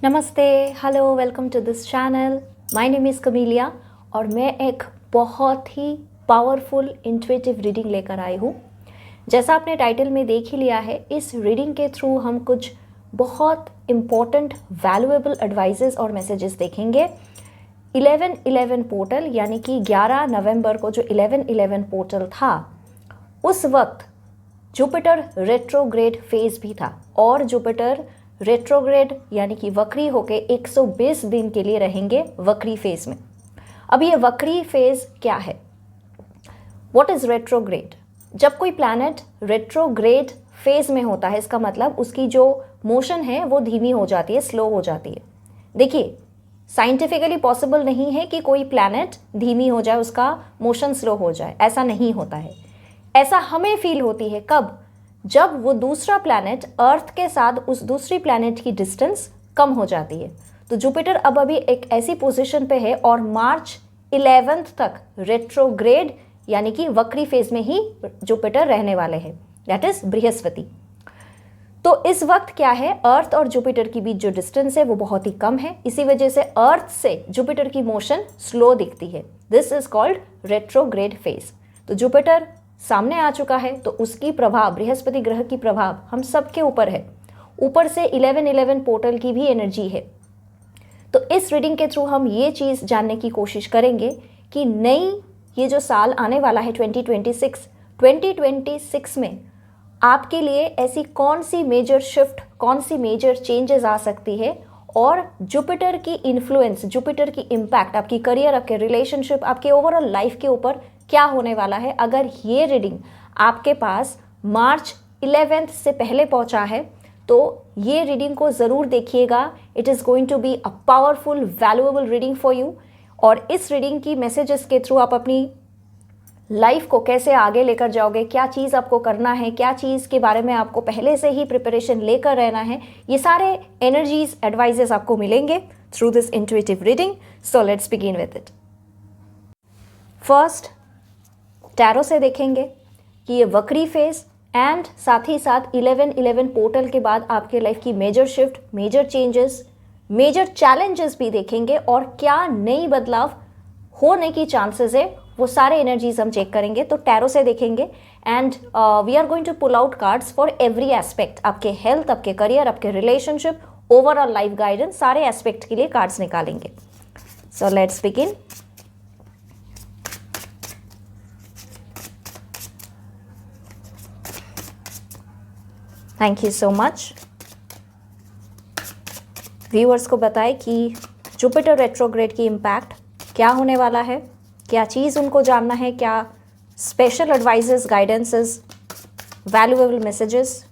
नमस्ते, hello, welcome to this channel. My name is Camelia और मैं एक बहुत ही पावरफुल इंट्यूटिव रीडिंग लेकर आई हूँ। जैसा आपने टाइटल में देख ही लिया है, इस रीडिंग के थ्रू हम कुछ बहुत इम्पॉर्टेंट वैल्यूएबल एडवाइजेस और मैसेजेस देखेंगे। 11-11 पोर्टल यानी कि 11 नवंबर को जो 11-11 पोर्टल था, उस वक्त जुपिटर रेट्रोग्रेड फेज भी था और जुपिटर रेट्रोग्रेड यानी कि वक्री होके 120 दिन के लिए रहेंगे वक्री फेज में। अब ये वक्री फेज क्या है? What is retrograde? जब कोई प्लैनेट रेट्रोग्रेड फेज में होता है, इसका मतलब उसकी जो मोशन है वो धीमी हो जाती है, स्लो हो जाती है। देखिए, साइंटिफिकली पॉसिबल नहीं है कि कोई प्लैनेट धीमी हो जाए, उसका मोशन स्लो हो जाए, ऐसा नहीं होता है। ऐसा हमें फील होती है कब? जब वो दूसरा प्लैनेट अर्थ के साथ उस दूसरी प्लैनेट की डिस्टेंस कम हो जाती है। तो जुपिटर अब अभी एक ऐसी पोजीशन पे है और मार्च 11 तक रेट्रोग्रेड यानी कि वक्री फेज में ही जुपिटर रहने वाले हैं, दैट इज बृहस्पति। तो इस वक्त क्या है, अर्थ और जुपिटर के बीच जो डिस्टेंस है वो बहुत ही कम है, इसी वजह से अर्थ से जुपिटर की मोशन स्लो दिखती है। This is called retrograde phase. तो जुपिटर सामने आ चुका है, तो उसकी प्रभाव, बृहस्पति ग्रह की प्रभाव हम सबके ऊपर है। ऊपर से 11-11 पोर्टल की भी एनर्जी है। तो इस रीडिंग के थ्रू हम ये जानने की कोशिश करेंगे कि नई ये जो साल आने वाला है 2026 में आपके लिए ऐसी कौन सी मेजर शिफ्ट, कौन सी मेजर चेंजेस आ सकती है और जुपिटर की इन्फ्लुएंस, जुपिटर की इम्पैक्ट आपकी करियर, आपके रिलेशनशिप, आपके ओवरऑल लाइफ के ऊपर क्या होने वाला है। अगर ये रीडिंग आपके पास मार्च 11 से पहले पहुंचा है तो ये रीडिंग को ज़रूर देखिएगा। It is going to be a powerful valuable reading for you. और इस रीडिंग की मैसेजेस के थ्रू आप अपनी लाइफ को कैसे आगे लेकर जाओगे, क्या चीज़ आपको करना है, क्या चीज़ के बारे में आपको पहले से ही प्रिपरेशन लेकर रहना है, ये सारे एनर्जीज, एडवाइजेस आपको मिलेंगे through this intuitive reading. So let's begin with it. First tarot से देखेंगे कि ये वक्री फेज एंड साथ ही साथ 11-11 पोर्टल के बाद आपके लाइफ की major shift, major changes, major challenges भी देखेंगे और क्या नई बदलाव होने की चांसेस है, वो सारे एनर्जीज हम चेक करेंगे। तो टैरो से देखेंगे and we are going to pull out cards for every aspect. आपके हेल्थ, आपके करियर, आपके रिलेशनशिप, ओवरऑल लाइफ गाइडेंस, सारे एस्पेक्ट के लिए कार्ड्स निकालेंगे। So let's begin. Thank you so much. Viewers को बताएं कि जुपिटर रेट्रोग्रेड की इम्पैक्ट क्या होने वाला है, क्या चीज़ उनको जानना है, क्या special advises, guidances, valuable messages.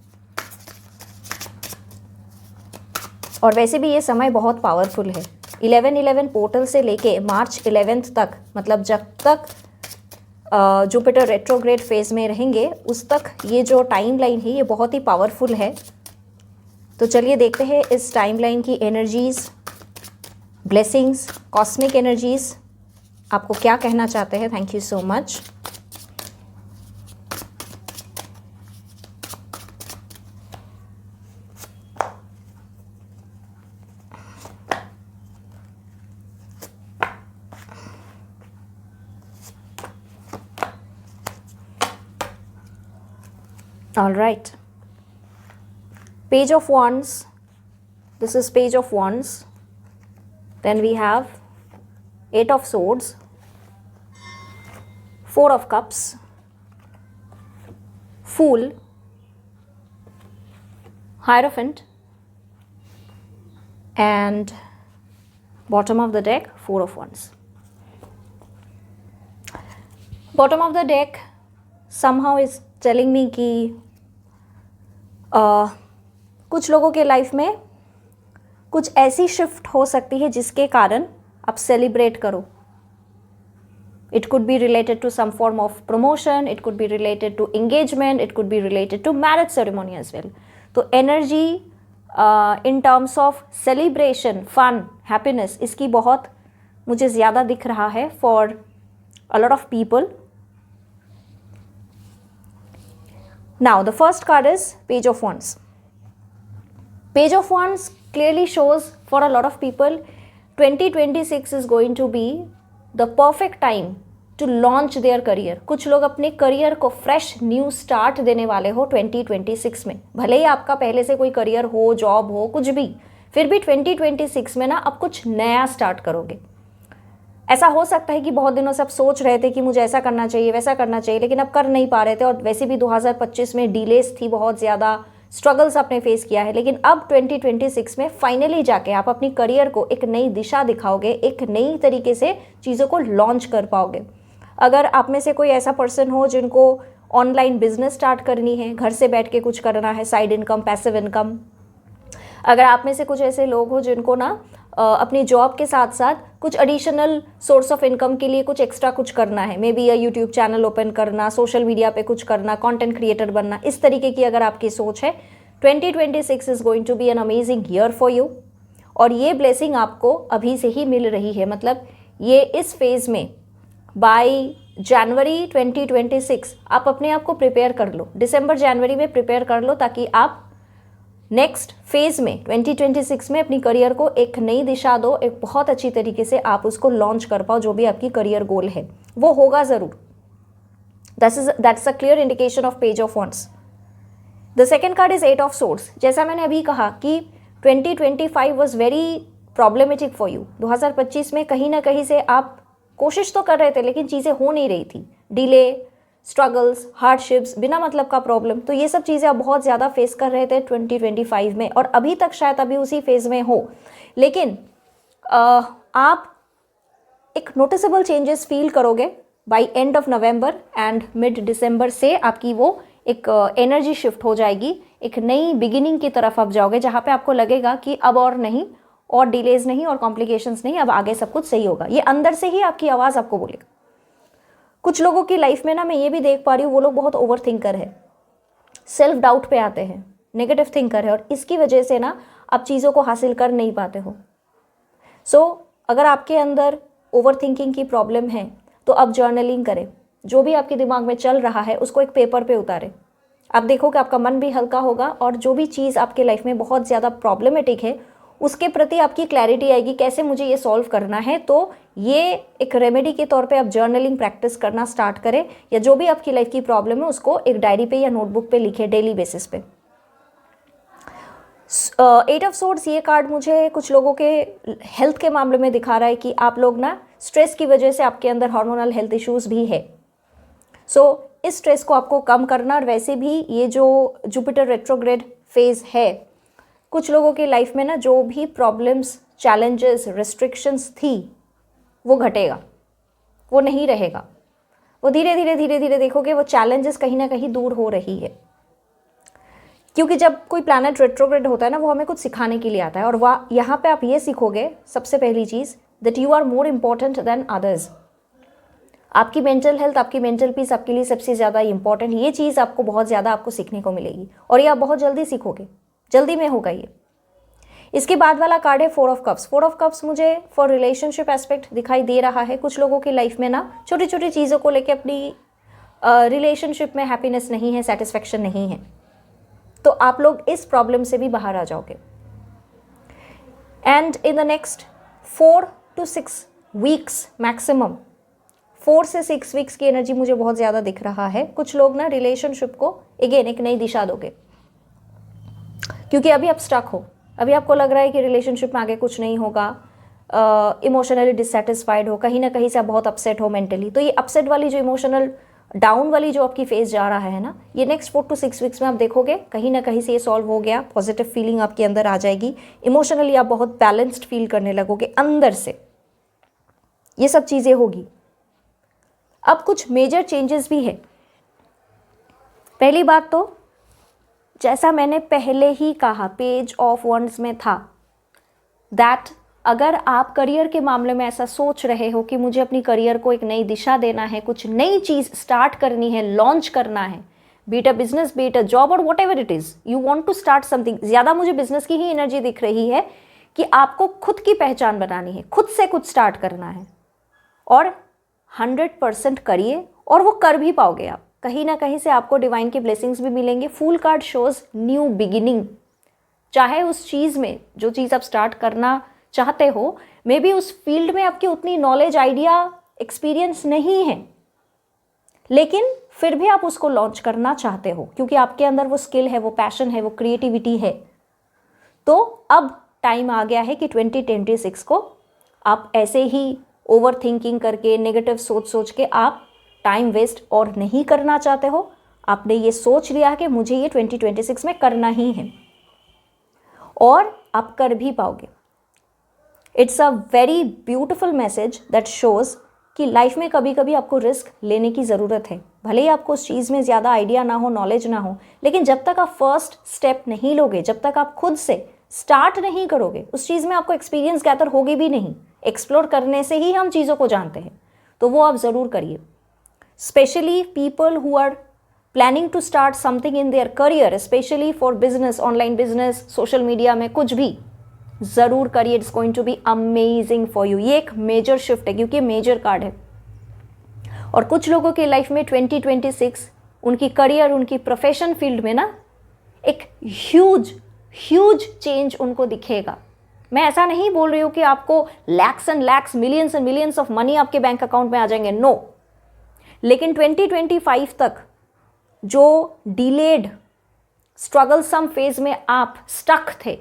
और वैसे भी ये समय बहुत पावरफुल है। 11-11 पोर्टल से लेके मार्च 11 तक, मतलब जब तक जुपिटर रेट्रोग्रेड फेज में रहेंगे उस तक ये जो टाइम लाइन है ये बहुत ही पावरफुल है। तो चलिए देखते हैं इस टाइम लाइन की एनर्जीज, ब्लेसिंग्स, कॉस्मिक एनर्जीज आपको क्या कहना चाहते हैं। Thank you so much. All right. Page of Wands. This is Page of Wands. Then we have 8 of Swords, 4 of Cups, Fool, Hierophant, and bottom of the deck, 4 of Wands. Bottom of the deck somehow is telling me कि कुछ लोगों के life में कुछ ऐसी shift हो सकती है जिसके कारण आप सेलिब्रेट करो। It could be related to some form of promotion, it could be related to engagement, it could be related to marriage ceremony as well. तो energy in terms of celebration, fun, happiness, इसकी बहुत मुझे ज़्यादा दिख रहा है for a lot of people. Now the first card is Page of Wands. Page of Wands clearly shows for a lot of people 2026 is going to be the perfect time to launch their career. कुछ लोग अपने career को fresh new start देने वाले हो 2026 में। भले ही आपका पहले से कोई करियर हो, जॉब हो, कुछ भी, फिर भी 2026 में ना आप कुछ नया स्टार्ट करोगे। ऐसा हो सकता है कि बहुत दिनों से आप सोच रहे थे कि मुझे ऐसा करना चाहिए, वैसा करना चाहिए, लेकिन अब कर नहीं पा रहे थे, और वैसे भी 2025 में डिलेस थी, बहुत ज़्यादा स्ट्रगल्स आपने फेस किया है, लेकिन अब 2026 में फाइनली जाके आप अपनी करियर को एक नई दिशा दिखाओगे, एक नई तरीके से चीज़ों को लॉन्च कर पाओगे। अगर आप में से कोई ऐसा पर्सन हो जिनको ऑनलाइन बिजनेस स्टार्ट करनी है, घर से बैठ के कुछ करना है, साइड इनकम, पैसिव इनकम, अगर आप में से कुछ ऐसे लोग हो जिनको ना अपनी जॉब के साथ साथ कुछ एडिशनल सोर्स ऑफ इनकम के लिए कुछ एक्स्ट्रा कुछ करना है, मे बी या यूट्यूब चैनल ओपन करना, सोशल मीडिया पे कुछ करना, कंटेंट क्रिएटर बनना, इस तरीके की अगर आपकी सोच है, 2026 is going to be an amazing year for you. और ये ब्लेसिंग आपको अभी से ही मिल रही है, मतलब ये इस फेज़ में बाय जनवरी 2026 आप अपने आप को प्रिपेयर कर लो, दिसंबर जनवरी में प्रिपेयर कर लो, ताकि आप नेक्स्ट फेज़ में 2026 में अपनी करियर को एक नई दिशा दो, एक बहुत अच्छी तरीके से आप उसको लॉन्च कर पाओ। जो भी आपकी करियर गोल है वो होगा ज़रूर। That's a clear indication of page of wands. The second card is 8 of swords. जैसा मैंने अभी कहा कि 2025 was very problematic for you. 2025 में कहीं ना कहीं से आप कोशिश तो कर रहे थे लेकिन चीज़ें हो नहीं रही थी, डिले, स्ट्रगल्स, हार्डशिप्स, बिना मतलब का प्रॉब्लम, तो ये सब चीज़ें आप बहुत ज़्यादा फेस कर रहे थे 2025 में, और अभी तक शायद अभी उसी फेज़ में हो, लेकिन आप एक नोटिसेबल चेंजेस फील करोगे by end of November and mid December से आपकी वो एक एनर्जी शिफ्ट हो जाएगी, एक नई बिगिनिंग की तरफ आप जाओगे, जहाँ पे आपको लगेगा कि अब और नहीं, और डिलेज नहीं, और कॉम्प्लिकेशंस नहीं, अब आगे सब कुछ सही होगा। ये अंदर से ही आपकी आवाज़ आपको बोलेगा। कुछ लोगों की लाइफ में ना मैं ये भी देख पा रही हूँ, वो लोग बहुत ओवर थिंकर है, सेल्फ डाउट पे आते हैं, नेगेटिव थिंकर है, और इसकी वजह से ना आप चीज़ों को हासिल कर नहीं पाते हो। सो अगर आपके अंदर ओवर थिंकिंग की प्रॉब्लम है तो आप जर्नलिंग करें, जो भी आपके दिमाग में चल रहा है उसको एक पेपर पे उतारें। आप देखो कि आपका मन भी हल्का होगा, और जो भी चीज़ आपके लाइफ में बहुत ज़्यादा प्रॉब्लमेटिक है उसके प्रति आपकी क्लैरिटी आएगी, कैसे मुझे ये सॉल्व करना है। तो ये एक रेमेडी के तौर पे आप जर्नलिंग प्रैक्टिस करना स्टार्ट करें, या जो भी आपकी लाइफ की प्रॉब्लम है उसको एक डायरी पे या नोटबुक पे लिखें डेली बेसिस पे। 8 ऑफ सोर्ड्स ये कार्ड मुझे कुछ लोगों के हेल्थ के मामले में दिखा रहा है कि आप लोग ना स्ट्रेस की वजह से आपके अंदर हार्मोनल हेल्थ इश्यूज भी है। सो इस स्ट्रेस को आपको कम करना, और वैसे भी ये जो जुपिटर रेट्रोग्रेड फेज है, कुछ लोगों की लाइफ में ना जो भी प्रॉब्लम्स, चैलेंजेस, रिस्ट्रिक्शंस थी वो घटेगा, वो नहीं रहेगा, वो धीरे धीरे देखोगे वो चैलेंजेस कहीं ना कहीं दूर हो रही है। क्योंकि जब कोई प्लैनेट रेट्रोग्रेड होता है ना, वो हमें कुछ सिखाने के लिए आता है, और वह यहाँ पे आप ये सीखोगे सबसे पहली चीज़, that you are more important than others. आपकी मेंटल हेल्थ, आपकी मेंटल पीस आपके लिए सबसे ज़्यादा इंपॉर्टेंट, ये चीज़ आपको बहुत ज़्यादा आपको सीखने को मिलेगी, और ये आप बहुत जल्दी सीखोगे, जल्दी में होगा ये। इसके बाद वाला कार्ड है 4 ऑफ कप्स। 4 ऑफ कप्स मुझे फॉर रिलेशनशिप एस्पेक्ट दिखाई दे रहा है। कुछ लोगों की लाइफ में ना छोटी छोटी चीज़ों को लेके अपनी रिलेशनशिप में हैप्पीनेस नहीं है, सेटिस्फेक्शन नहीं है, तो आप लोग इस प्रॉब्लम से भी बाहर आ जाओगे। And in the next 4 to 6 weeks maximum, 4 से 6 वीक्स की एनर्जी मुझे बहुत ज़्यादा दिख रहा है। कुछ लोग ना रिलेशनशिप को अगेन एक नई दिशा दोगे, क्योंकि अभी आप स्टक हो, अभी आपको लग रहा है कि रिलेशनशिप में आगे कुछ नहीं होगा, इमोशनली डिससेटिस्फाइड हो, कहीं ना कहीं से आप बहुत अपसेट हो मेंटली। तो ये अपसेट वाली जो इमोशनल डाउन वाली जो आपकी फेज जा रहा है ना, ये नेक्स्ट 4 to 6 वीक्स में आप देखोगे कहीं ना कहीं से ये सॉल्व हो गया, पॉजिटिव फीलिंग आपके अंदर आ जाएगी, इमोशनली आप बहुत बैलेंस्ड फील करने लगोगे अंदर से, ये सब चीज़ें होगी। अब कुछ मेजर चेंजेस भी है। पहली बात तो जैसा मैंने पहले ही कहा, पेज ऑफ वॉन्ड्स में था, दैट अगर आप करियर के मामले में ऐसा सोच रहे हो कि मुझे अपनी करियर को एक नई दिशा देना है, कुछ नई चीज़ स्टार्ट करनी है, लॉन्च करना है, beat a business, beat a job, और whatever it is, you want to start something. ज़्यादा मुझे बिजनेस की ही एनर्जी दिख रही है कि आपको खुद की पहचान बनानी है, खुद से कुछ स्टार्ट करना है, और 100% करिए, और वो कर भी पाओगे आप। कहीं ना कहीं से आपको डिवाइन की ब्लेसिंग्स भी मिलेंगे। Fool card shows new beginning, चाहे उस चीज़ में जो चीज़ आप स्टार्ट करना चाहते हो मे बी उस फील्ड में आपकी उतनी नॉलेज, आइडिया, एक्सपीरियंस नहीं है, लेकिन फिर भी आप उसको लॉन्च करना चाहते हो क्योंकि आपके अंदर वो स्किल है, वो पैशन है, वो क्रिएटिविटी है। तो अब टाइम आ गया है कि 2026 को आप ऐसे ही ओवर थिंकिंग करके, नेगेटिव सोच सोच के आप टाइम वेस्ट और नहीं करना चाहते हो। आपने ये सोच लिया कि मुझे ये 2026 में करना ही है और आप कर भी पाओगे। It's a very beautiful message that shows कि लाइफ में कभी कभी आपको रिस्क लेने की ज़रूरत है। भले ही आपको उस चीज़ में ज़्यादा आइडिया ना हो, नॉलेज ना हो, लेकिन जब तक आप फर्स्ट स्टेप नहीं लोगे, जब तक आप खुद से स्टार्ट नहीं करोगे, उस चीज़ में आपको एक्सपीरियंस गैदर होगी भी नहीं। एक्सप्लोर करने से ही हम चीज़ों को जानते हैं, तो वो आप ज़रूर करिए। Specially people who are planning to start something in there career, specially for business, online business, social media में कुछ भी ज़रूर करिए। It's going to be amazing for you. ये एक मेजर शिफ्ट है क्योंकि मेजर कार्ड है और कुछ लोगों की लाइफ में 2026 उनकी करियर, उनकी प्रोफेशन फील्ड में ना एक ह्यूज चेंज उनको दिखेगा। मैं ऐसा नहीं बोल रही हूँ कि आपको lakhs and lakhs, millions and millions of money आपके बैंक अकाउंट में आ जाएंगे, नो। लेकिन 2025 तक जो डिलेड स्ट्रगलसम फेज में आप स्टक थे,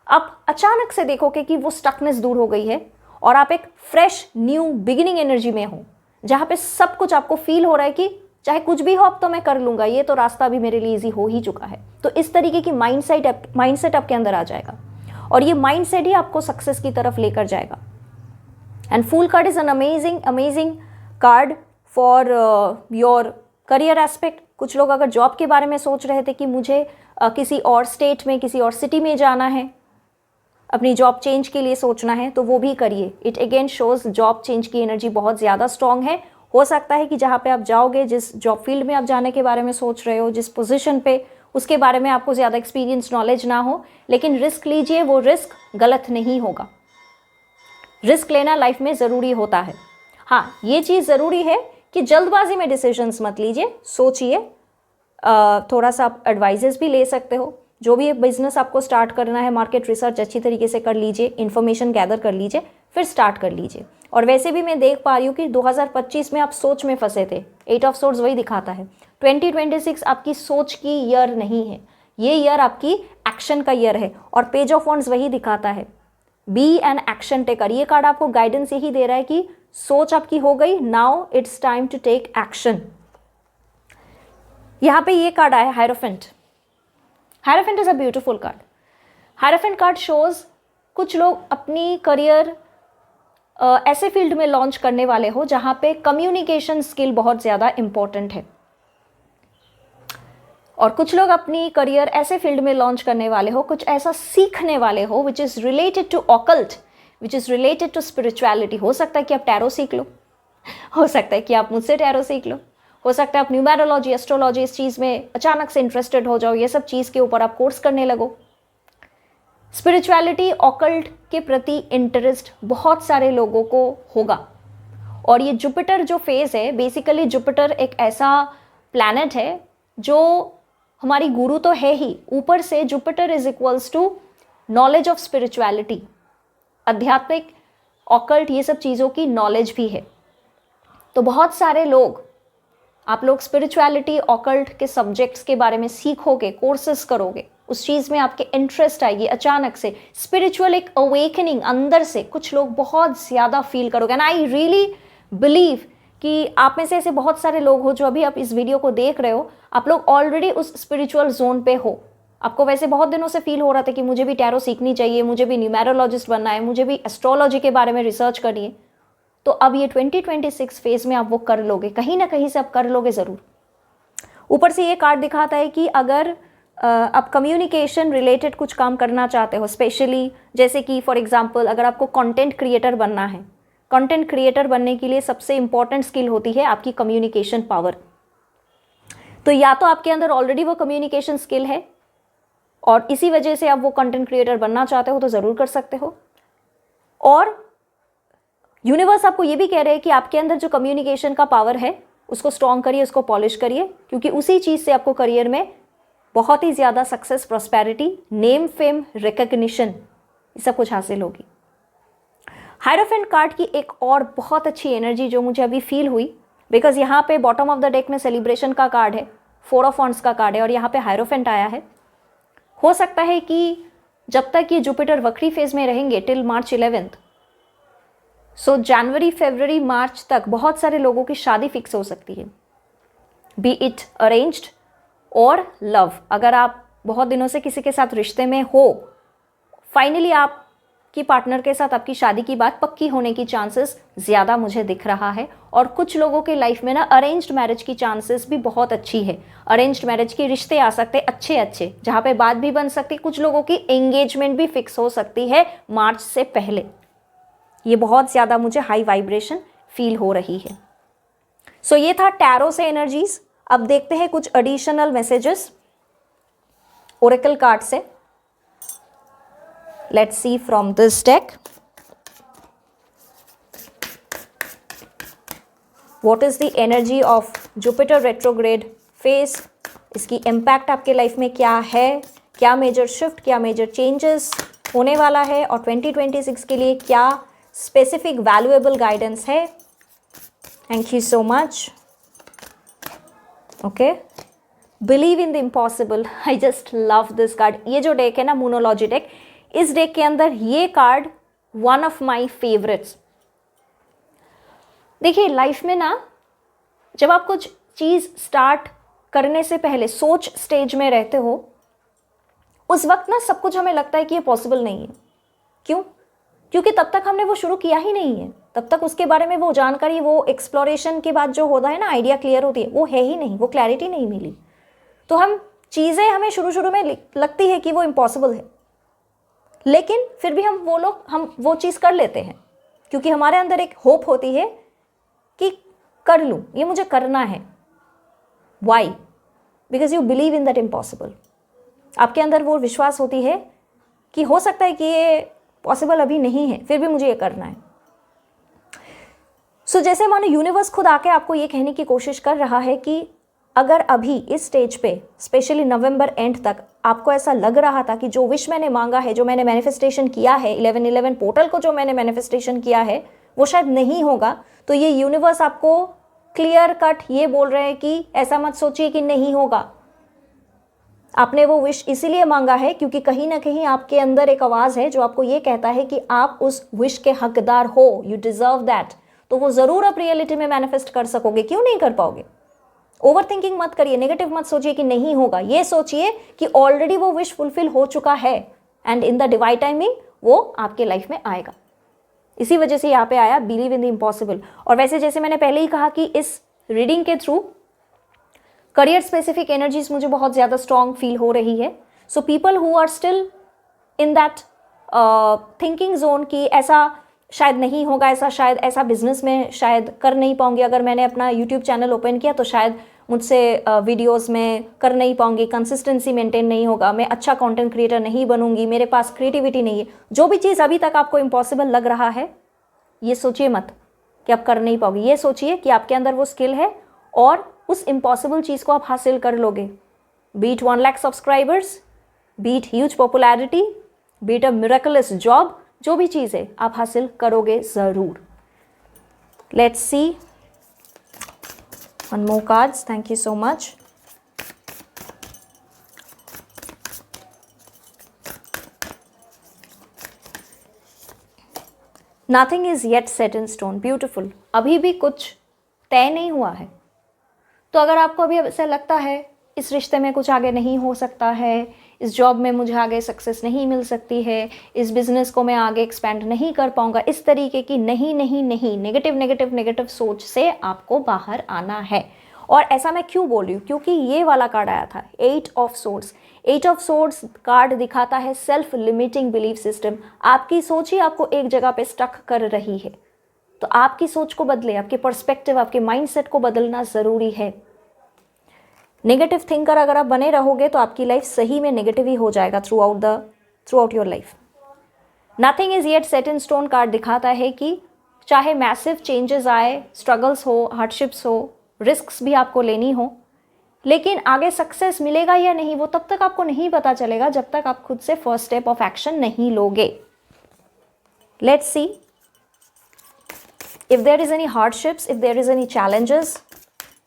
अब अचानक से देखोगे कि वो स्टकनेस दूर हो गई है और आप एक फ्रेश न्यू बिगिनिंग एनर्जी में हो, जहाँ पे सब कुछ आपको फील हो रहा है कि चाहे कुछ भी हो अब तो मैं कर लूँगा, ये तो रास्ता भी मेरे लिए ईजी हो ही चुका है। तो इस तरीके की माइंडसेट आपके अंदर आ जाएगा और ये माइंडसेट ही आपको सक्सेस की तरफ लेकर जाएगा। And fool card is an amazing card for your career aspect. कुछ लोग अगर जॉब के बारे में सोच रहे थे कि मुझे किसी और स्टेट में, किसी और सिटी में जाना है, अपनी जॉब चेंज के लिए सोचना है, तो वो भी करिए। It again shows job change की एनर्जी बहुत ज़्यादा स्ट्रांग है। हो सकता है कि जहाँ पे आप जाओगे, जिस जॉब फील्ड में आप जाने के बारे में सोच रहे हो, जिस पोजीशन पे, उसके बारे में आपको ज़्यादा एक्सपीरियंस, नॉलेज ना हो, लेकिन रिस्क लीजिए। वो रिस्क गलत नहीं होगा। रिस्क लेना लाइफ में ज़रूरी होता है। हाँ, ये चीज़ ज़रूरी है कि जल्दबाजी में डिसीजंस मत लीजिए, सोचिए। थोड़ा सा आप एडवाइजेस भी ले सकते हो। जो भी बिजनेस आपको स्टार्ट करना है, मार्केट रिसर्च अच्छी तरीके से कर लीजिए, इन्फॉर्मेशन गैदर कर लीजिए, फिर स्टार्ट कर लीजिए। और वैसे भी मैं देख पा रही हूँ कि 2025 में आप सोच में फंसे थे। 8 ऑफ सोर्ड्स वही दिखाता है। 2026 आपकी सोच की ईयर नहीं है, ये ईयर आपकी एक्शन का ईयर है। और पेज ऑफ वॉन्ड्स वही दिखाता है, बी एन एक्शन टेकर। ये कार्ड आपको गाइडेंस यही दे रहा है कि सोच आपकी हो गई, now it's time to take action. यहाँ पे ये कार्ड आया hierophant. Hierophant is a beautiful card. Hierophant card shows कुछ लोग अपनी करियर ऐसे फील्ड में लॉन्च करने वाले हो जहाँ पे कम्युनिकेशन स्किल बहुत ज़्यादा इंपॉर्टेंट है, और कुछ लोग अपनी करियर ऐसे फील्ड में लॉन्च करने वाले हो, कुछ ऐसा सीखने वाले हो which is related to occult, which is related to spirituality. हो सकता है कि आप टैरो सीख लो, हो सकता है कि आप मुझसे टैरो सीख लो, हो सकता है आप न्यूमेरोलॉजी, एस्ट्रोलॉजी, इस चीज़ में अचानक से इंटरेस्टेड हो जाओ, ये सब चीज़ के ऊपर आप कोर्स करने लगो। स्पिरिचुअलिटी, ऑकल्ट के प्रति इंटरेस्ट बहुत सारे लोगों को होगा। और ये जुपिटर जो फेज है, बेसिकली जुपिटर एक ऐसा प्लैनेट है जो हमारी गुरु तो है ही, ऊपर से Jupiter is equals to knowledge of spirituality, आध्यात्मिक, ऑकल्ट, ये सब चीज़ों की नॉलेज भी है। तो बहुत सारे लोग, आप लोग स्पिरिचुअलिटी, ऑकल्ट के सब्जेक्ट्स के बारे में सीखोगे, कोर्सेज करोगे, उस चीज़ में आपके इंटरेस्ट आएगी, अचानक से स्पिरिचुअल एक अवेकनिंग अंदर से कुछ लोग बहुत ज़्यादा फील करोगे। एंड आई रियली बिलीव कि आप में से ऐसे बहुत सारे लोग हो जो अभी आप इस वीडियो को देख रहे हो, आप लोग ऑलरेडी उस स्पिरिचुअल जोन पे हो। आपको वैसे बहुत दिनों से फील हो रहा था कि मुझे भी टैरो सीखनी चाहिए, मुझे भी न्यूमेरोलॉजिस्ट बनना है, मुझे भी एस्ट्रोलॉजी के बारे में रिसर्च करनी है। तो अब ये 2026 फेज में आप वो कर लोगे, कहीं ना कहीं से आप कर लोगे ज़रूर। ऊपर से ये कार्ड दिखाता है कि अगर आप कम्युनिकेशन रिलेटेड कुछ काम करना चाहते हो, स्पेशली जैसे कि फॉर एग्जांपल अगर आपको कंटेंट क्रिएटर बनना है, कंटेंट क्रिएटर बनने के लिए सबसे इंपॉर्टेंट स्किल होती है आपकी कम्युनिकेशन पावर। तो या तो आपके अंदर ऑलरेडी वो कम्युनिकेशन स्किल है और इसी वजह से आप वो कंटेंट क्रिएटर बनना चाहते हो, तो ज़रूर कर सकते हो। और यूनिवर्स आपको ये भी कह रहे हैं कि आपके अंदर जो कम्युनिकेशन का पावर है उसको स्ट्रॉन्ग करिए, उसको पॉलिश करिए, क्योंकि उसी चीज़ से आपको करियर में बहुत ही ज़्यादा success, prosperity, name, fame, recognition, ये सब कुछ हासिल होगी। हायरोफेंट कार्ड की एक और बहुत अच्छी एनर्जी जो मुझे अभी फील हुई, बिकॉज यहाँ पे बॉटम ऑफ द डेक में सेलिब्रेशन का कार्ड है, 4 ऑफ वॉन्ड्स का कार्ड है और यहाँ पे हायरोफेंट आया है। हो सकता है कि जब तक ये जुपिटर वक्री फेज में रहेंगे टिल मार्च 11, सो जनवरी, फरवरी, मार्च तक बहुत सारे लोगों की शादी फिक्स हो सकती है, बी इट अरेंज्ड और लव। अगर आप बहुत दिनों से किसी के साथ रिश्ते में हो, फाइनली आपकी पार्टनर के साथ आपकी शादी की बात पक्की होने की चांसेस ज़्यादा मुझे दिख रहा है। और कुछ लोगों के लाइफ में ना अरेंज्ड मैरिज की चांसेस भी बहुत अच्छी है। अरेंज्ड मैरिज के रिश्ते आ सकते अच्छे अच्छे, जहाँ पे बात भी बन सकती, कुछ लोगों की एंगेजमेंट भी फिक्स हो सकती है मार्च से पहले। ये बहुत ज़्यादा मुझे हाई वाइब्रेशन फील हो रही है। सो ये था टैरो से एनर्जीज। अब देखते हैं कुछ एडिशनल मैसेजेस ओरेकल कार्ड से। Let's see from this deck what is the energy of Jupiter retrograde phase. इसकी इम्पैक्ट आपके लाइफ में क्या है, क्या मेजर शिफ्ट, क्या मेजर चेंजेस होने वाला है और 2026 के लिए क्या स्पेसिफिक वैल्यूएबल गाइडेंस है। Thank you so much. Okay, believe in the impossible. I just love this card. ये जो डेक है ना, मूनोलॉजी डेक, इस डेक के अंदर ये card one of my favourites. देखिए लाइफ में ना, जब आप कुछ चीज़ स्टार्ट करने से पहले सोच स्टेज में रहते हो, उस वक्त ना सब कुछ हमें लगता है कि ये पॉसिबल नहीं है। क्यों? क्योंकि तब तक हमने वो शुरू किया ही नहीं है, तब तक उसके बारे में वो जानकारी, वो एक्सप्लोरेशन के बाद जो होता है ना, आइडिया क्लियर होती है, वो है ही नहीं, वो क्लैरिटी नहीं मिली। तो हम चीज़ें, हमें शुरू शुरू में लगती है कि वो इम्पॉसिबल है, लेकिन फिर भी हम वो चीज़ कर लेते हैं क्योंकि हमारे अंदर एक होप होती है कि कर लूँ, ये मुझे करना है। Why? Because you believe in that impossible. आपके अंदर वो विश्वास होती है कि हो सकता है कि ये पॉसिबल अभी नहीं है, फिर भी मुझे ये करना है। सो जैसे मानो यूनिवर्स खुद आके आपको ये कहने की कोशिश कर रहा है कि अगर अभी इस स्टेज पे, स्पेशली नवंबर एंड तक, आपको ऐसा लग रहा था कि जो विश मैंने मांगा है, जो मैंने मैनिफेस्टेशन किया है, 1111 पोर्टल को जो मैंने मैनिफेस्टेशन किया है, वो शायद नहीं होगा, तो ये यूनिवर्स आपको क्लियर कट ये बोल रहे हैं कि ऐसा मत सोचिए कि नहीं होगा। आपने वो विश इसीलिए मांगा है क्योंकि कहीं ना कहीं आपके अंदर एक आवाज़ है जो आपको ये कहता है कि आप उस विश के हकदार हो, यू डिजर्व दैट। तो वो ज़रूर आप रियलिटी में मैनिफेस्ट कर सकोगे। क्यों नहीं कर पाओगे? ओवर थिंकिंग मत करिए, नेगेटिव मत सोचिए कि नहीं होगा। ये सोचिए कि ऑलरेडी वो विश फुलफिल हो चुका है and in the divine timing वो आपके लाइफ में आएगा। इसी वजह से यहाँ पे आया बिलीव इन द इम्पॉसिबल। और वैसे जैसे मैंने पहले ही कहा कि इस रीडिंग के थ्रू करियर स्पेसिफिक एनर्जीज मुझे बहुत ज़्यादा स्ट्रॉन्ग फील हो रही है। So people who are still in that thinking zone कि ऐसा शायद नहीं होगा, ऐसा बिजनेस में शायद कर नहीं पाऊंगी, अगर मैंने अपना यूट्यूब चैनल ओपन किया तो शायद मुझसे वीडियोस में कर नहीं पाऊंगी, कंसिस्टेंसी मेंटेन नहीं होगा, मैं अच्छा कंटेंट क्रिएटर नहीं बनूंगी, मेरे पास क्रिएटिविटी नहीं है। जो भी चीज़ अभी तक आपको इम्पॉसिबल लग रहा है, ये सोचिए मत कि आप कर नहीं पाओगे। ये सोचिए कि आपके अंदर वो स्किल है और उस इम्पॉसिबल चीज़ को आप हासिल कर लोगे। Beat 1 lakh subscribers, beat huge popularity, beat a miraculous job, जो भी चीज़ है आप हासिल करोगे ज़रूर। Let's see one more cards. Thank you so much. Nothing is yet set in stone. Beautiful. अभी भी कुछ तय नहीं हुआ है। तो अगर आपको अभी ऐसा लगता है इस रिश्ते में कुछ आगे नहीं हो सकता है, इस जॉब में मुझे आगे सक्सेस नहीं मिल सकती है, इस बिज़नेस को मैं आगे एक्सपेंड नहीं कर पाऊंगा, इस तरीके की नहीं नेगेटिव सोच से आपको बाहर आना है। और ऐसा मैं क्यों बोल रही हूँ? क्योंकि ये वाला कार्ड आया था 8 of swords. 8 of swords card दिखाता है सेल्फ लिमिटिंग बिलीफ सिस्टम। आपकी सोच ही आपको एक जगह पे स्टक कर रही है। तो आपकी सोच को बदले, आपके पर्सपेक्टिव, आपके माइंडसेट को बदलना ज़रूरी है। नेगेटिव थिंकर अगर आप बने रहोगे तो आपकी लाइफ सही में नेगेटिव ही हो जाएगा through out your life. Nothing is yet set in stone card दिखाता है कि चाहे मैसिव चेंजेस आए, स्ट्रगल्स हो, हार्डशिप्स हो, रिस्क्स भी आपको लेनी हो, लेकिन आगे सक्सेस मिलेगा या नहीं वो तब तक आपको नहीं पता चलेगा जब तक आप खुद से फर्स्ट स्टेप ऑफ एक्शन नहीं लोगे. Let's see if there is any hardships, if there is any challenges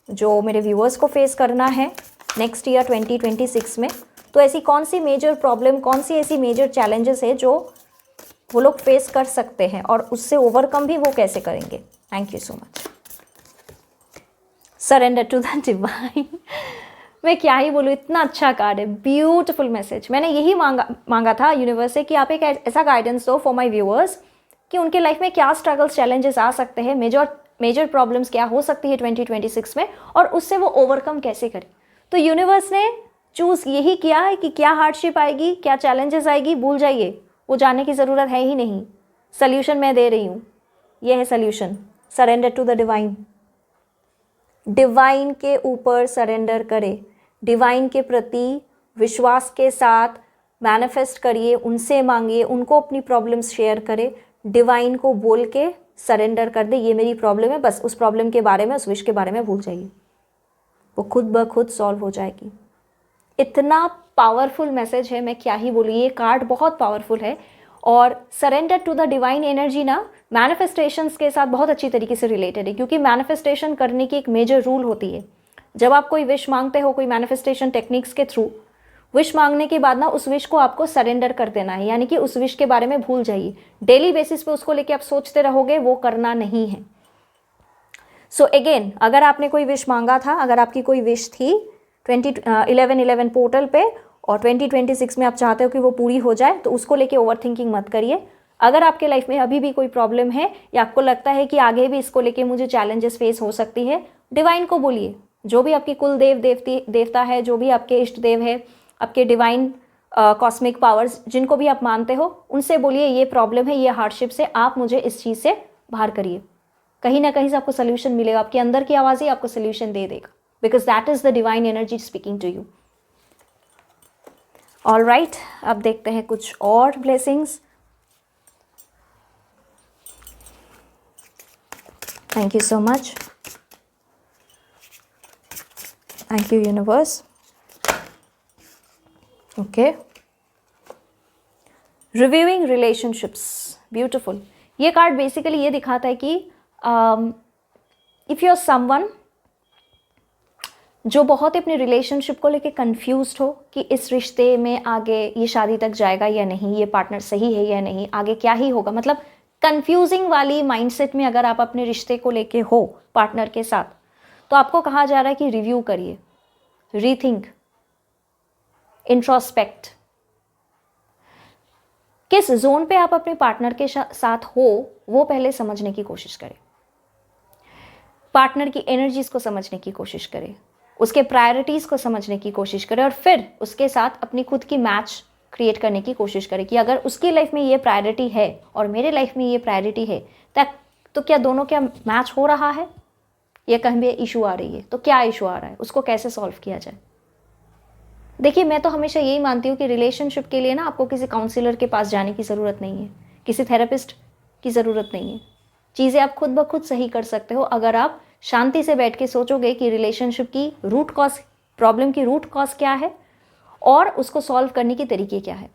जो मेरे व्यूअर्स को फेस करना है नेक्स्ट ईयर 2026 में. तो ऐसी कौन सी मेजर प्रॉब्लम, कौन सी ऐसी मेजर चैलेंजेस है जो वो लोग फेस कर सकते हैं और उससे ओवरकम भी वो कैसे करेंगे. Thank you so much. Surrender to the divine. मैं क्या ही बोलूँ, इतना अच्छा कार्ड है, ब्यूटिफुल मैसेज. मैंने यही मांगा था यूनिवर्स से कि आप एक ऐसा गाइडेंस दो फॉर माय व्यूअर्स कि उनके लाइफ में क्या स्ट्रगल्स, चैलेंजेस आ सकते हैं, मेजर प्रॉब्लम्स क्या हो सकती है 2026 में और उससे वो ओवरकम कैसे करें. तो यूनिवर्स ने चूज़ यही किया है कि क्या हार्डशिप आएगी, क्या चैलेंजेस आएगी, भूल जाइए, वो जानने की ज़रूरत है ही नहीं. सल्यूशन मैं दे रही हूँ, ये है solution. Surrender to the divine. Divine के ऊपर सरेंडर करें, डिवाइन के प्रति विश्वास के साथ मैनिफेस्ट करिए, उनसे मांगिए, उनको अपनी प्रॉब्लम्स शेयर करें, डिवाइन को बोल के सरेंडर कर दे ये मेरी प्रॉब्लम है, बस उस प्रॉब्लम के बारे में, उस विश के बारे में भूल जाइए, वो खुद ब खुद सॉल्व हो जाएगी. इतना पावरफुल मैसेज है, मैं क्या ही बोलूँ, ये कार्ड बहुत पावरफुल है. और surrender to the divine energy ना मैनिफेस्टेशंस के साथ बहुत अच्छी तरीके से रिलेटेड है, क्योंकि मैनिफेस्टेशन करने की एक मेजर रूल होती है. जब आप कोई विश मांगते हो कोई मैनिफेस्टेशन टेक्निक्स के थ्रू, विश मांगने के बाद ना उस विश को आपको सरेंडर कर देना है, यानी कि उस विश के बारे में भूल जाइए. डेली बेसिस पे उसको लेके आप सोचते रहोगे, वो करना नहीं है. सो अगेन, अगर आपने कोई विश मांगा था, अगर आपकी कोई विश थी 1111 पोर्टल पे और 2026 में आप चाहते हो कि वो पूरी हो जाए, तो उसको लेके ओवरथिंकिंग मत करिए. अगर आपके लाइफ में अभी भी कोई प्रॉब्लम है या आपको लगता है कि आगे भी इसको लेके मुझे चैलेंजेस फेस हो सकती है, डिवाइन को बोलिए. जो भी आपकी कुल देवता है, जो भी आपके इष्ट देव है, आपके डिवाइन कॉस्मिक पावर्स जिनको भी आप मानते हो, उनसे बोलिए ये प्रॉब्लम है, ये हार्डशिप से आप मुझे इस चीज़ से बाहर करिए. कहीं ना कहीं से आपको सोल्यूशन मिलेगा, आपके अंदर की आवाज़ ही आपको सोल्यूशन दे देगा, because that is the divine energy speaking to you. All right, अब देखते हैं कुछ और blessings. Thank you so much. Thank you universe. Okay, reviewing relationships, beautiful. ये कार्ड बेसिकली ये दिखाता है कि इफ़ यू आर समवन जो बहुत अपने रिलेशनशिप को लेके कंफ्यूज्ड हो कि इस रिश्ते में आगे ये शादी तक जाएगा या नहीं, ये पार्टनर सही है या नहीं, आगे क्या ही होगा, मतलब कंफ्यूजिंग वाली माइंडसेट में अगर आप अपने रिश्ते को लेके हो पार्टनर के साथ, तो आपको कहा जा रहा है कि रिव्यू करिए, रीथिंक, इंट्रोस्पेक्ट. किस जोन पे आप अपने पार्टनर के साथ हो वो पहले समझने की कोशिश करें. पार्टनर की एनर्जीज को समझने की कोशिश करें, उसके प्रायोरिटीज को समझने की कोशिश करें और फिर उसके साथ अपनी खुद की मैच क्रिएट करने की कोशिश करें कि अगर उसकी लाइफ में ये प्रायोरिटी है और मेरे लाइफ में ये प्रायोरिटी है, तो क्या दोनों क्या मैच हो रहा है या कहीं भी इशू आ रही है, तो क्या इशू आ रहा है, उसको कैसे सॉल्व किया जाए. देखिए, मैं तो हमेशा यही मानती हूँ कि रिलेशनशिप के लिए ना आपको किसी काउंसलर के पास जाने की ज़रूरत नहीं है, किसी थेरेपिस्ट की ज़रूरत नहीं है. चीज़ें आप खुद ब खुद सही कर सकते हो अगर आप शांति से बैठ के सोचोगे कि रिलेशनशिप की रूट कॉज, प्रॉब्लम की रूट कॉज क्या है और उसको सॉल्व करने के तरीके क्या है.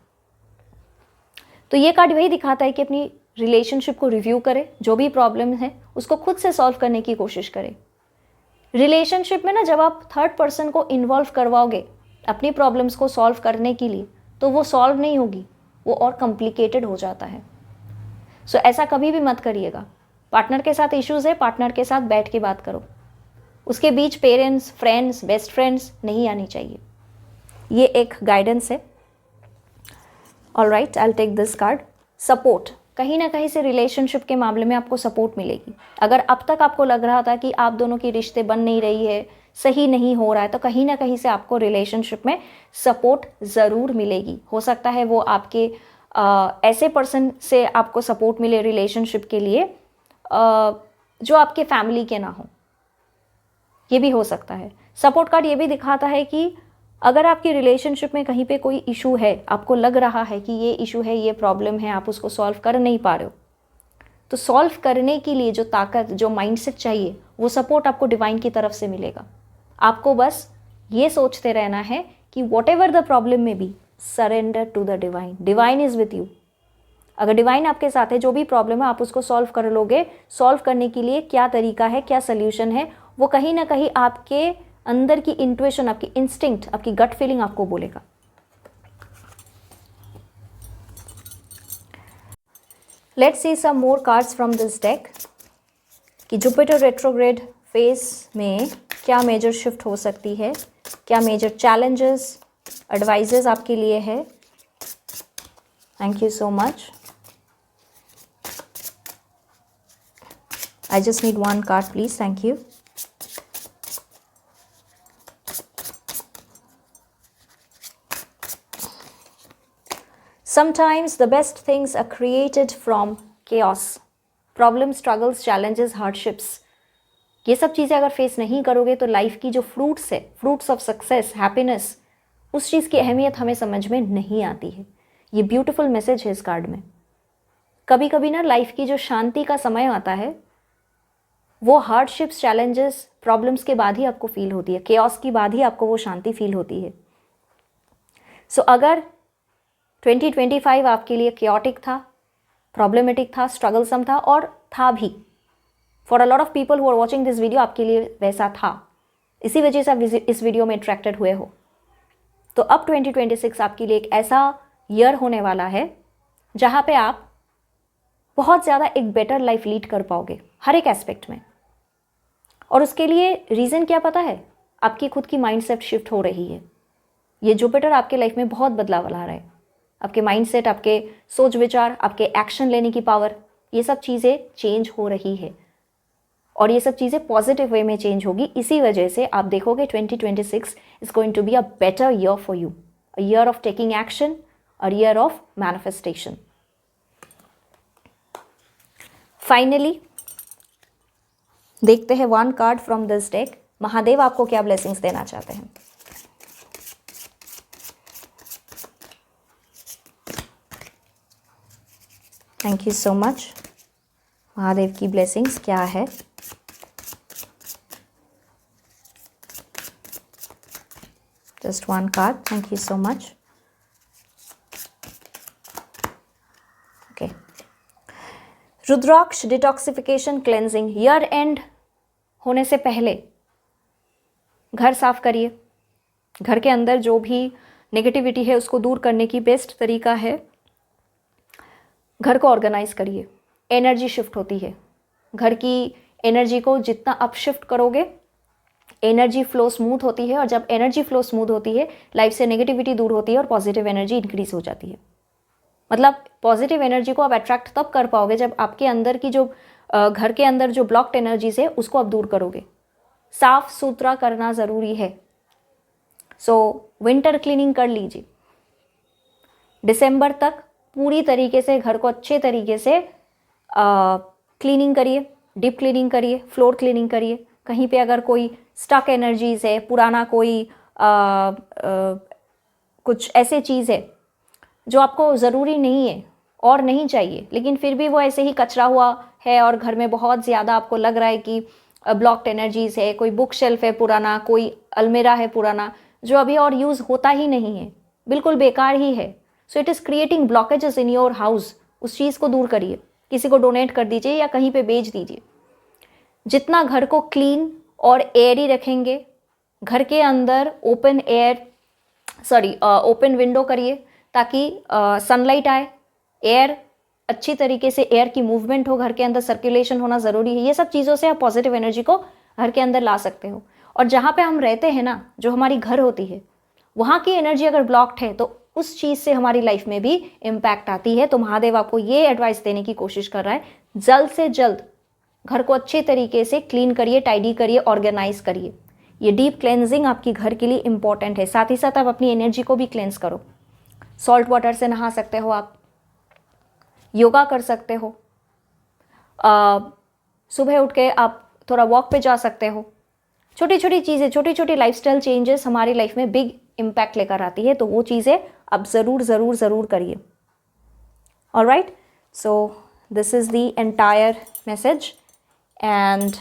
तो ये कार्ड वही दिखाता है कि अपनी रिलेशनशिप को रिव्यू करें, जो भी प्रॉब्लम है उसको खुद से सॉल्व करने की कोशिश करें. रिलेशनशिप में ना जब आप थर्ड पर्सन को इन्वॉल्व करवाओगे अपनी प्रॉब्लम्स को सॉल्व करने के लिए, तो वो सॉल्व नहीं होगी, वो और कॉम्प्लिकेटेड हो जाता है. सो ऐसा कभी भी मत करिएगा. पार्टनर के साथ इश्यूज़ है, पार्टनर के साथ बैठ के बात करो. उसके बीच पेरेंट्स, फ्रेंड्स, बेस्ट फ्रेंड्स नहीं आनी चाहिए. ये एक गाइडेंस है. All right, I will take this card. Support, कहीं ना कहीं से रिलेशनशिप के मामले में आपको सपोर्ट मिलेगी. अगर अब तक आपको लग रहा था कि आप दोनों की रिश्ते बन नहीं रही है, सही नहीं हो रहा है, तो कहीं ना कहीं से आपको रिलेशनशिप में सपोर्ट ज़रूर मिलेगी. हो सकता है वो आपके ऐसे पर्सन से आपको सपोर्ट मिले रिलेशनशिप के लिए जो आपके फैमिली के ना हो, ये भी हो सकता है. सपोर्ट कार्ड ये भी दिखाता है कि अगर आपकी रिलेशनशिप में कहीं पे कोई इशू है, आपको लग रहा है कि ये इशू है, ये प्रॉब्लम है, आप उसको सॉल्व कर नहीं पा रहे हो, तो सॉल्व करने के लिए जो ताकत, जो माइंडसेट चाहिए, वो सपोर्ट आपको डिवाइन की तरफ से मिलेगा. आपको बस ये सोचते रहना है कि whatever the problem may be, surrender to the divine, divine is with you. अगर डिवाइन आपके साथ है, जो भी प्रॉब्लम है आप उसको सॉल्व कर लोगे। सॉल्व करने के लिए क्या तरीका है, क्या सोल्यूशन है, वो कहीं ना कहीं आपके अंदर की इंट्यूशन, आपकी इंस्टिंक्ट, आपकी गट फीलिंग आपको बोलेगा। Let's see some more cards from this deck कि जुपिटर रेट्रोग्रेड फेज में क्या मेजर शिफ्ट हो सकती है, क्या मेजर चैलेंजेस, एडवाइजेस आपके लिए है। Thank you so much. I just need one card, please. Thank you. Sometimes the best things are created from chaos. Problems, struggles, challenges, hardships. ये सब चीज़ें अगर फेस नहीं करोगे तो लाइफ की जो फ्रूट्स है, फ्रूट्स ऑफ सक्सेस, हैप्पीनेस, उस चीज़ की अहमियत हमें समझ में नहीं आती है। ये ब्यूटीफुल मैसेज है इस कार्ड में। कभी कभी ना लाइफ की जो शांति का समय आता है वो हार्डशिप्स, चैलेंजेस, प्रॉब्लम्स के बाद ही आपको फील होती है, केओस की बाद ही आपको वो शांति फील होती है। सो अगर 2025 आपके लिए केओटिक था, प्रॉब्लमेटिक था, स्ट्रगलसम था, और था भी for a lot of people who are watching this video, आपके लिए वैसा था, इसी वजह से आप इस वीडियो में अट्रैक्टेड हुए हो। तो अब 2026 आपके लिए एक ऐसा ईयर होने वाला है जहाँ पे आप बहुत ज़्यादा एक बेटर लाइफ लीड कर पाओगे हर एक एस्पेक्ट में। और उसके लिए रीज़न क्या पता है? आपकी खुद की माइंडसेट शिफ्ट हो रही है। ये जुपिटर आपके लाइफ में बहुत बदलाव ला रहा है। आपके माइंडसेट, आपके सोच विचार, आपके एक्शन लेने की पावर, ये सब चीज़ें चेंज हो रही है और ये सब चीज़ें पॉजिटिव वे में चेंज होगी। इसी वजह से आप देखोगे 2026 is going to be a better year for you, a year of taking action, a year of manifestation. Finally देखते हैं one card from this deck, Mahadev आपको क्या ब्लेसिंग्स देना चाहते हैं। Thank you so much. Mahadev की ब्लेसिंग्स क्या है? Just one card, thank you so much. Okay, rudraksha detoxification cleansing. Year end होने से पहले घर साफ करिए। घर के अंदर जो भी नेगेटिविटी है उसको दूर करने की बेस्ट तरीका है घर को ऑर्गेनाइज करिए। एनर्जी शिफ्ट होती है, घर की एनर्जी को जितना आप शिफ्ट करोगे एनर्जी फ्लो स्मूथ होती है, और जब एनर्जी फ्लो स्मूथ होती है लाइफ से नेगेटिविटी दूर होती है और पॉजिटिव एनर्जी इंक्रीज हो जाती है। मतलब पॉजिटिव एनर्जी को आप अट्रैक्ट तब कर पाओगे जब आपके अंदर की जो घर के अंदर जो ब्लॉक्ड एनर्जीज है उसको आप दूर करोगे। साफ सुथरा करना ज़रूरी है। सो विंटर क्लीनिंग कर लीजिए। दिसंबर तक पूरी तरीके से घर को अच्छे तरीके से क्लीनिंग करिए, डीप क्लीनिंग करिए, फ्लोर क्लीनिंग करिए। कहीं पे अगर कोई स्टक एनर्जीज है, पुराना कोई कुछ ऐसे चीज़ है जो आपको ज़रूरी नहीं है और नहीं चाहिए, लेकिन फिर भी वो ऐसे ही कचरा हुआ है और घर में बहुत ज़्यादा आपको लग रहा है कि ब्लॉक्ड एनर्जीज है, कोई बुक शेल्फ है पुराना, कोई अलमीरा है पुराना जो अभी और यूज़ होता ही नहीं है, बिल्कुल बेकार ही है। So it is creating blockages in your house. उस चीज़ को दूर करिए, किसी को डोनेट कर दीजिए या कहीं पे बेच दीजिए। जितना घर को क्लीन और एयरी रखेंगे, घर के अंदर ओपन विंडो करिए ताकि सनलाइट आए, एयर अच्छी तरीके से, एयर की मूवमेंट हो, घर के अंदर सर्कुलेशन होना ज़रूरी है। ये सब चीज़ों से आप पॉजिटिव एनर्जी को घर के अंदर ला सकते हो। और जहाँ पे हम रहते हैं ना, जो हमारी घर होती है, वहाँ की एनर्जी अगर ब्लॉक्ड है तो उस चीज़ से हमारी लाइफ में भी इम्पैक्ट आती है। तो महादेव आपको ये एडवाइस देने की कोशिश कर रहा है, जल्द से जल्द घर को अच्छे तरीके से क्लीन करिए, टाइडी करिए, ऑर्गेनाइज करिए। ये डीप क्लेंजिंग आपकी घर के लिए इंपॉर्टेंट है। साथ ही साथ आप अपनी एनर्जी को भी क्लेंस करो। सॉल्ट वाटर से नहा सकते हो, आप योगा कर सकते हो, सुबह उठ के आप थोड़ा वॉक पे जा सकते हो। छोटी छोटी चीज़ें, छोटी छोटी लाइफस्टाइल चेंजेस हमारी लाइफ में बिग इम्पैक्ट लेकर आती है। तो वो चीज़ें आप ज़रूर ज़रूर ज़रूर करिए। Alright, so this is the entire message and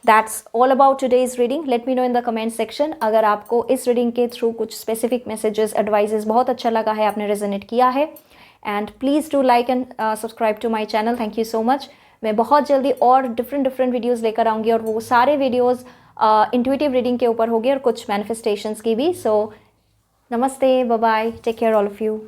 that's all about today's reading. Let me know in the comment section अगर आपको इस रीडिंग के थ्रू कुछ स्पेसिफिक मैसेजेस, एडवाइजेस बहुत अच्छा लगा है, आपने रेजोनेट किया है. And please do like and subscribe to my channel. Thank you so much. मैं बहुत जल्दी और डिफरेंट वीडियोज़ लेकर आऊँगी और वो सारे वीडियोज़ इंट्यूटिव रीडिंग के ऊपर होगी और कुछ मैनिफेस्टेशंस की भी. So namaste, bye bye, take care all of you.